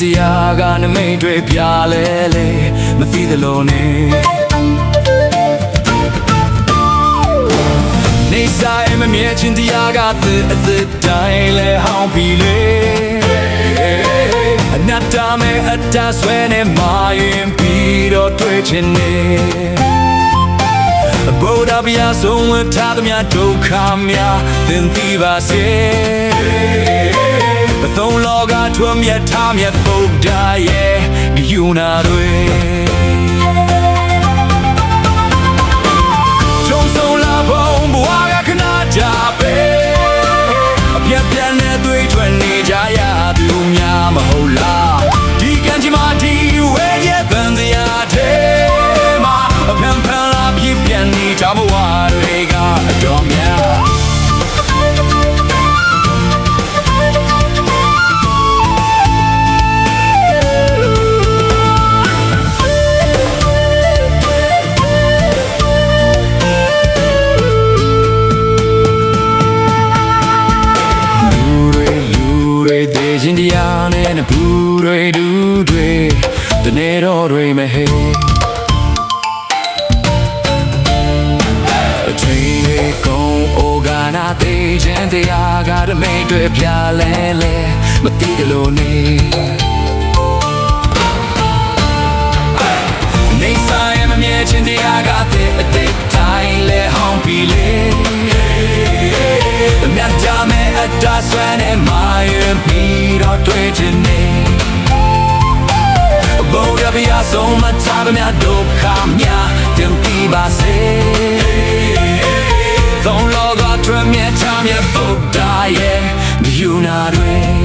တရားကနမိတ်တွေပြလဲလေမသိသလိုနေနေဆိုင်မမြဲချင်းတရားကသစ်အသစ်တိုင်းလဲဟောင်းပြီလေအနတ္တမဲ့အတ္တဆွဲနေမာရင်ပြီးတော့တွေ့ချင်နေဗုဒ္ဓဗျာဆုံးဝတ်ထားသမျှဒုက္ခများသင်သိပါစေဘသုံးလောကထွန်းမြတ်ထားမြတ်ဗုဒ္ဓရဲ့ယူနာတွေကြုံဆုံးလာဖို့ဘဝကခဏကြာပဲအပြတ်ပြတ်နဲ့တွေ့ထွက်နေကြရသူများမဟုတ်လားဒီကံကြီးမှာဒီဝဲရဲ့ဗန်တရားတဲ့မှာအဖန်ဖန်လာပြည့်ပြန်နေကြဘဝတွေကအတော်များရှင်တရားနဲ့ဘူးတွေဒူတွေတနေ့တော့တွေမဟေအချိန်လေးကုန်အိုဂါနာသေးခြင်းတရားကတမိတ်တွေပြလဲလဲမသိကြလို့နေဆိုင်မမြဲခြင်းတရားကတဲ့အတိတ်တိုင်းလဲဟောင်းပြီလေမြတ်ကြမဲ့အတ္တဆွဲနေမာရင်ပြီးတော့တွေ့ချင်နေဘုရားဗျာဆုံးမချပါမြတ်ဒုက္ခများတင်ပြီးပါစေသုံးလောကထွန်းမြတ်ချမြတ်ဗုဒ္ဓရဲ့ယူနာတွေ